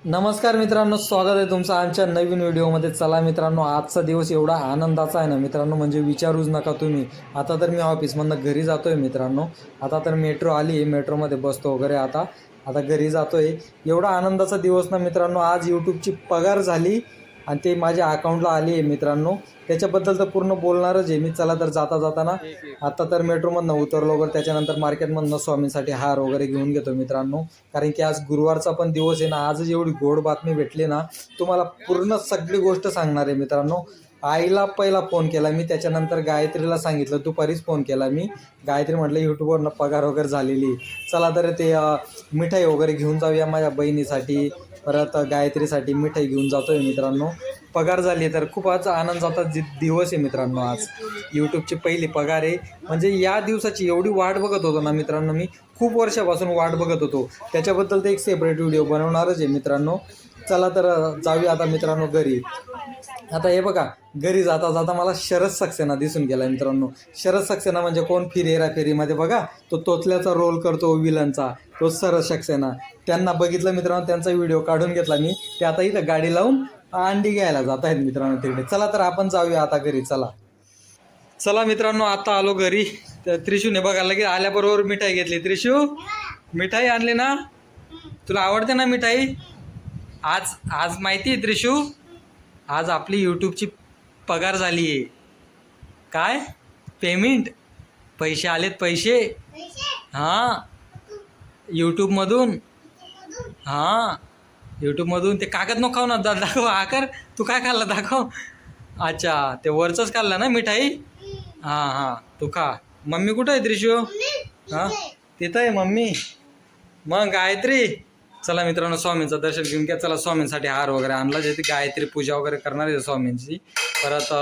नमस्कार मित्रांनो, स्वागत आहे तुमचं आमच्या नवीन व्हिडिओमध्ये. चला मित्रांनो, आजचा दिवस एवढा आनंदाचा आहे ना मित्रांनो, म्हणजे विचारूच नका तुम्ही. आता तर मी ऑफिसमधनं घरी जातो आहे मित्रांनो. आता तर मेट्रो आली आहे, मेट्रोमध्ये बसतो वगैरे. आता आता घरी जातो आहे. एवढा आनंदाचा दिवस ना मित्रांनो, आज यूट्यूबची पगार झाली आणि ते माझ्या अकाउंटला आली आहे मित्रांनो. त्याच्याबद्दल तर पूर्ण बोलणारच आहे मी. चला तर जाता जाताना आता तर मेट्रोमधनं उतरलो वगैरे, त्याच्यानंतर मार्केटमधनं स्वामींसाठी हार वगैरे घेऊन घेतो मित्रांनो. कारण की आज गुरुवारचा पण दिवस आहे ना. आजच एवढी गोड बातमी भेटली ना, तुम्हाला पूर्ण सगळी गोष्ट सांगणार आहे मित्रांनो. आईला पहिला फोन केला मी, त्याच्यानंतर गायत्रीला सांगितलं, दुपारीच फोन केला मी. गायत्री म्हटलं यूट्यूबवरनं पगार वगैरे झालेली, चला तर ते मिठाई वगैरे घेऊन जाऊया माझ्या बहिणीसाठी, परत गायत्रीसाठी मिठाई घेऊन जातो आहे मित्रांनो. पगार झाली तर खूप आज आनंदाचा दिवस आहे मित्रांनो. आज यूट्यूबची पहिली पगार आहे. म्हणजे या दिवसाची एवढी वाट बघत होतो ना मित्रांनो, मी खूप वर्षापासून वाट बघत होतो. त्याच्याबद्दल तर एक सेपरेट व्हिडिओ बनवणारच आहे मित्रांनो. चला तर जाऊया आता मित्रांनो घरी. आता हे बघा, घरी जाता जाता मला शरद सक्सेना दिसून गेला मित्रांनो. शरद सक्सेना म्हणजे कोण? फेरीमध्ये बघा, तो तोतल्याचा रोल करतो विलनचा, तो शरद सक्सेना. त्यांना बघितलं मित्रांनो, त्यांचा व्हिडिओ काढून घेतला मी. ते आता इथं गाडी लावून अंडी घ्यायला जात आहेत मित्रांनो तिकडे. चला तर आपण जाऊया आता घरी. चला चला मित्रांनो, आता आलो घरी. तर त्रिशूने बघायला लगेच आल्याबरोबर मिठाई घेतली. त्रिशू, मिठाई आणली ना? तुला आवडते ना मिठाई? आज आज माहिती आहे त्रिशू, आज आपली यूट्यूबची पगार झाली आहे. काय? पेमेंट, पैसे आलेत, पैसे. हां, यूट्यूबमधून. हां, यूट्यूबमधून. ते कागद नको खाऊ ना, दाखव. आकर, तू काय खाल्लं दाखव. अच्छा, ते वरचंच खाल्लं ना मिठाई. हां हां, तू खा. मम्मी कुठं आहे त्रिशू? हां, तिथं आहे मम्मी. मग गायत्री, चला मित्रांनो स्वामींचं दर्शन घेऊन घ्या. चला, स्वामींसाठी हार वगैरे आणला, जे ती गायत्री पूजा वगैरे करणार आहे स्वामींची. परत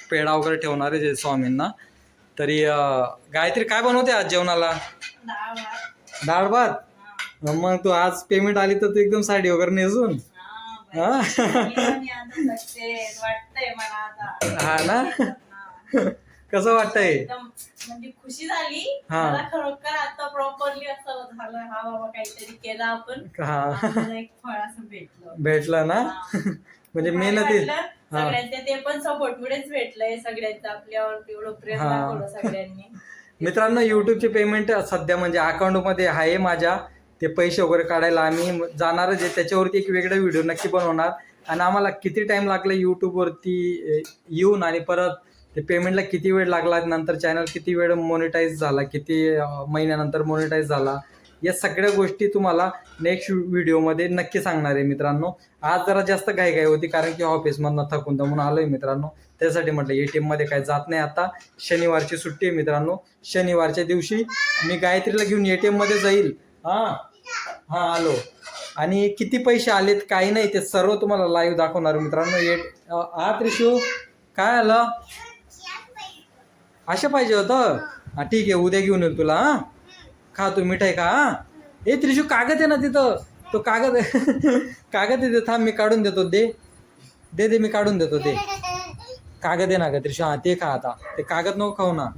पेढा वगैरे ठेवणार आहे जे स्वामींना. तरी गायत्री काय बनवते आज जेवणाला? डाळ भात. मग तू आज पेमेंट आली तर तू एकदम साडी वगैरे नेसून. हा हा ना. कसं वाटतंय? म्हणजे खुशी झाली हा. मला खरोखर. आता प्रॉपरली असं झालं, हा बाबा काहीतरी केलं आपण. हा, आपल्याला एक फळ असं भेटलं ना. म्हणजे मेहनती. सगळ्यांच्या ते पण सपोर्ट मुळेच भेटलंय. सगळ्यांचं आपल्यावर एवढं प्रेम हा. दाखवलं सगळ्यांनी. मित्रांनो, यूट्यूबचे पेमेंट सध्या म्हणजे अकाउंटमध्ये आहे माझ्या. ते पैसे वगैरे काढायला आम्ही जाणारच आहे. त्याच्यावरती एक वेगळा व्हिडिओ नक्की बनवणार. आणि आम्हाला किती टाईम लागला यूट्यूबवरती येऊन, आणि परत ते पेमेंटला किती वेळ लागला, नंतर चॅनल किती वेळ मोनिटाईज झाला, किती महिन्यानंतर मोनिटाईज झाला, या सगळ्या गोष्टी तुम्हाला नेक्स्ट व्हिडिओमध्ये नक्की सांगणार आहे मित्रांनो. आज जरा जास्त घाई होती, कारण की ऑफिसमधनं थकून दमून आलो आहे मित्रांनो. त्यासाठी म्हटलं ATMमध्ये काय जात नाही आता. शनिवारची सुट्टी आहे मित्रांनो. शनिवारच्या दिवशी मी गायत्रीला घेऊन ATMमध्ये जाईल. हां हां, आलो. आणि किती पैसे आलेत काही नाही ते सर्व तुम्हाला लाईव्ह दाखवणार मित्रांनो. त्रिशू, काय आलं? असं पाहिजे होतं. हां ठीक आहे, उद्या घेऊन येईल तुला. हां, खा तू मिठाई खा. हां, ए त्रिशू, कागद आहे ना तिथं, तो कागद कागद आहे, थांब मी काढून देतो. दे मी काढून देतो. ते कागद आहे ना का त्रिशू? हां, ते खा आता. ते कागद नको खाऊ ना.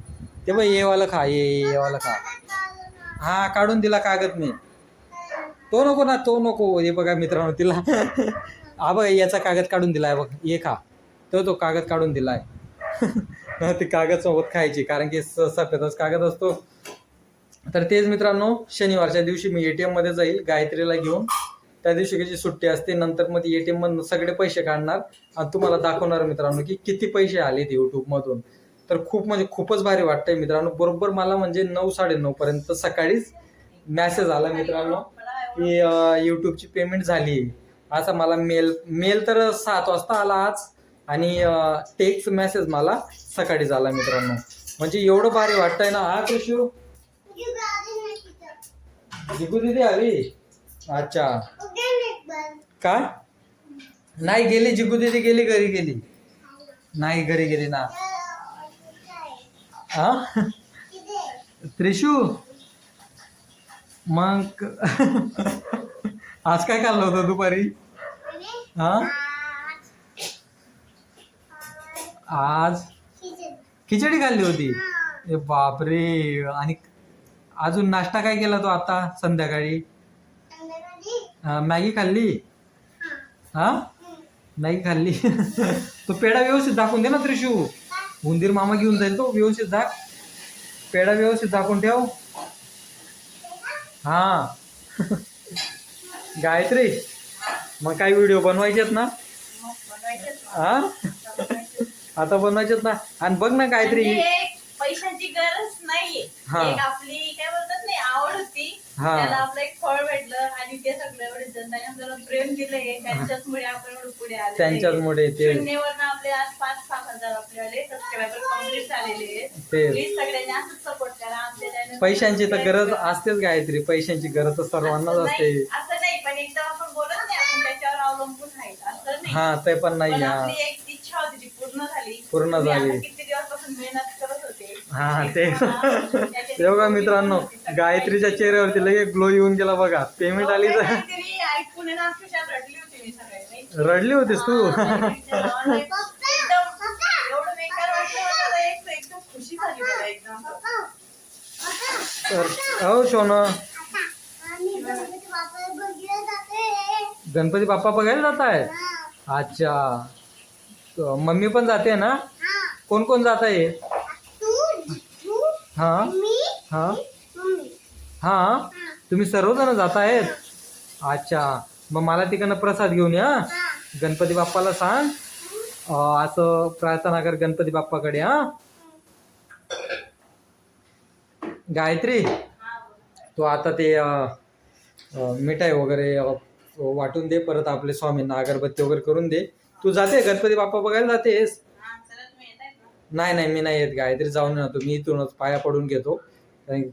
ते बघ, येवाला खा, येवाला खा. हां, काढून दिला कागद मी. तो नको ना, तो नको. हे बघा मित्रांनो, तिला हा बघ, याचा कागद काढून दिला आहे बघ, ये खा. तो कागद काढून दिला आहे. ती कागद सोबत खायची, कारण की सफेदच कागद असतो. तर तेच मित्रांनो, शनिवारच्या दिवशी मी ATMमध्ये जाईल गायत्रीला घेऊन. त्या दिवशी कशी सुट्टी असते. नंतर मग ATM मधून सगळे पैसे काढणार आणि तुम्हाला दाखवणार मित्रांनो की किती पैसे आलेत यूट्यूबमधून. तर खूप म्हणजे खूपच भारी वाटतंय मित्रांनो. बरोबर मला म्हणजे 9-9:30 पर्यंत सकाळीच मॅसेज आला मित्रांनो की यूट्यूबची पेमेंट झाली. असा मला मेल तर 7 वाजता आला आज, आणि टेक्स्ट मेसेज मला सकाळी झाला मित्रांनो. म्हणजे एवढं भारी वाटतंय ना. हा कृषू, जिगू दीदी आली. अच्छा, काय? नाही गेली जिगू दीदी, गेली घरी गेली. नाही, घरी गेली ना. हा त्रिशू, मग आज काय खाल्लं होतं दुपारी? हा, आज खिचडी खाल्ली होती. ए बापरे. आणि अजून नाश्ता काय केला तो आता संध्याकाळी? मॅगी खाल्ली. हा नाही खाल्ली. तो पेढा व्यवस्थित दाखवून दे ना त्रिशू. उंदीर मामा घेऊन जाईल तो. व्यवस्थित दाख. पेढा व्यवस्थित दाखवून ठेव. हा. गायत्री मग काही व्हिडिओ बनवायचेत ना? मग बनवायचेच ना. हा बनवायचेच. आता बनवायचेत ना. आणि बघ ना गायत्री, म्हणजे एक पैशांची गरज नाहीये. हा. एक आपली काय बोलतात नाही आवड होती. हा. त्याला आपलं एक फळ भेटलं आणि ते सगळं एवढे जनताने आपल्याला प्रेम दिलंय. त्यांच्याचमुळे आपण एवढं पुढे आले. त्यांच्याचमुळे ते शून्यवरनं आपले आज 5-6 हजार आपले सबस्क्रायबर कम्प्लीट झालेले आहेत. ते प्लीज सगळ्यांनी असंच सपोर्ट करा आमच्या channel. पैशांची तर गरज असतेच गायत्री. पैशांची गरज तर सर्वांनाच असते. असं नाही पण एकदम आपण बोलत नाही आपण त्याच्यावर अवलंबून राहायचं असं नाही. हा ते पण नाही. पण हा आपली एक इच्छा होती ती पूर्ण झाली. पूर्ण मी झाली. आता किती दिवसापासून मेहनत करत होते. हा ते बघा मित्रांनो, गायत्रीच्या चेहऱ्यावरती लगेच ग्लो येऊन गेला बघा. पेमेंट आली तर काहीतरी ऐकून आहे ना अक्षरशः रडली होती मी सगळे. रडली होतीस तू. एकदम एवढं बेकार वाटलं मला. एकदम खुशी झाली मला एकदम. तर हो सोनं, गणपती बाप्पा बघायला जात आहे. अच्छा, तो मम्मी पण जाते ना? कोण कोण जात आहे? हा हा हा तुम्ही सर्वजण जात आहेत. अच्छा, मग मला तिकडनं प्रसाद घेऊन या. गणपती बाप्पाला सांग असं प्रार्थना कर गणपती बाप्पाकडे. हा गायत्री, तो आता ते मिठाई वगैरे वाटून दे. परत आपले स्वामींना अगरबत्ती वगैरे करून दे. तू जाते गणपती बाप्पा बघायला जातेस? नाही नाही मी नाही येत गायत्री. जाऊन येतो मी इथूनच. पाया पडून घेतो.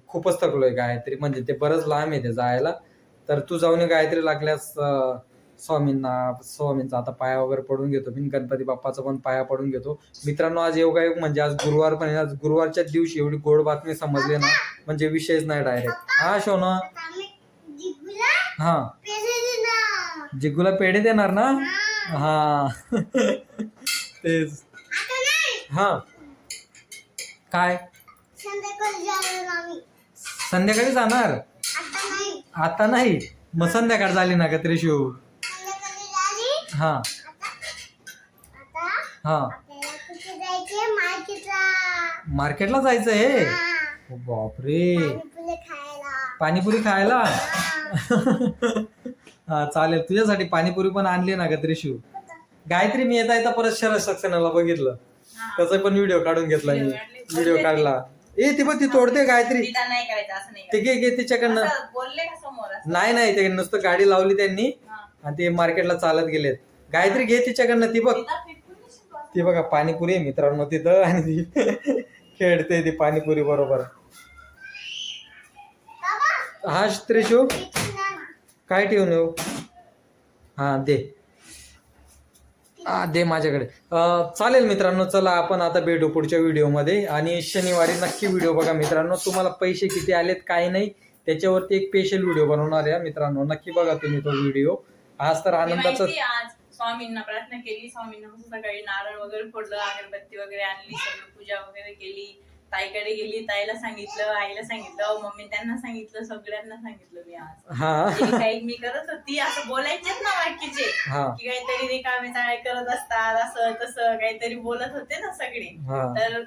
खूपच थकलोय गायत्री. म्हणजे ते बरंच लांब आहे ते जायला. तर तू जाऊन ये गायत्री. लागल्यास स्वामींचा आता पाया वगैरे पडून घेतो मी. गणपती बाप्पाचा पण पाया पडून घेतो. मित्रांनो आज योगायोग म्हणजे आज गुरुवार पण आहे. आज गुरुवारच्याच दिवशी एवढी गोड बातमी समजली ना, म्हणजे विषयच नाही डायरेक्ट. हा शोना, हा जिग्गूला पेढे देणार ना? हा तेच. हा काय संध्याकाळी जाणार? आता नाही. मग संध्याकाळ झाली ना का त्रिशू? हा हा मार्केटला जायचं आहे. बापरे, पाणीपुरी खायला? हा चालेल. तुझ्यासाठी पाणीपुरी पण आणली ना का त्रिशू? गायत्री मी येता येता परत शरद सक्सेनाला बघितलं. त्याचा पण व्हिडिओ काढून घेतला मी. व्हिडिओ काढला. ती बघ ती तोडते गायत्री. नाही करायचं असं नाही. ते घे तिच्याकडनं. बोलले का समोर? नाही नाही ते नुसतं गाडी लावली त्यांनी आणि ते मार्केटला चालत गेलेत. गायत्री घे तिच्याकडनं. ती बघ, ती बघा पाणीपुरी आहे मित्रांनो तिथं. आणि ती खेळते ती पाणीपुरी बरोबर. हा त्रिशू काय ठेवून येऊ? हा दे. दे माझ्याकडे. चालेल मित्रांनो, चला आपण आता भेटू पुढच्या व्हिडिओमध्ये. आणि शनिवारी नक्की व्हिडिओ बघा मित्रांनो. तुम्हाला पैसे किती आलेत काय नाही त्याच्यावरती एक स्पेशल व्हिडिओ बनवणार आहे मित्रांनो. नक्की बघा तुम्ही तो व्हिडिओ. आज तर आनंदाचं. आज स्वामींना प्रार्थना केली. स्वामींना सकाळी नारळ वगैरे फोडलं, अगरबत्ती वगैरे आणली, सगळी पूजा वगैरे केली. ताईकडे गेली, ताईला सांगितलं, आईला सांगितलं, मम्मी त्यांना सांगितलं, सगळ्यांना सांगितलं मी आज. हा काही मी करत होती असं बोलायचेच ना बाकीचे की काहीतरी रिकामे चाळे करत असतात असं तसं काहीतरी बोलत होते ना सगळे. तर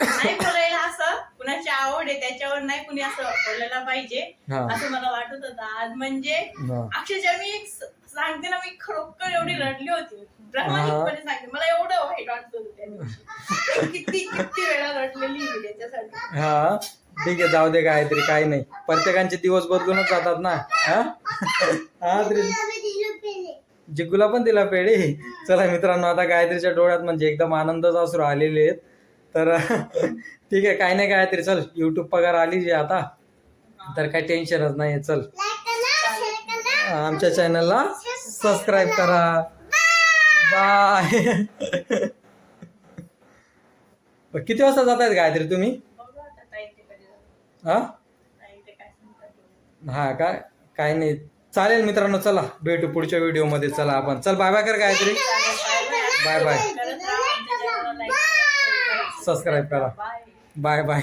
नाही बोलायला असं कुणाची आवड आहे त्याच्यावर नाही कुणी असं बोलायला पाहिजे असं मला वाटत होतं आज. म्हणजे अक्षरशः मी सांगते ना, मी खरोखर एवढी रडली होती. प्रामाणिकपणे सांगते, मला एवढं वाईट वाटत होतं त्या दिवशी. किती वेळा रडलेली मी त्याच्यासाठी. हा ठीक आहे, जाऊ दे गायत्री, काही नाही. प्रत्येकांचे दिवस बदलूनच जातात ना. हा जिग्गूला पण दिला पेढे. चला मित्रांनो, आता गायत्रीच्या डोळ्यात म्हणजे एकदम आनंदच अश्रू आलेले आहेत. तर ठीक आहे, काही नाही गायत्री, चल युट्यूब पगार आली जे आता, तर काही टेन्शनच नाही. चल आमच्या चॅनलला सबस्क्राईब करा. बाय. किती वाजता जात आहेत गायत्री तुम्ही? हा काय नाही. चालेल मित्रांनो, चला भेटू पुढच्या व्हिडिओमध्ये. चला आपण चल बाय बाय कर गायत्री. Bye bye. सबस्क्राईब करा. Bye bye.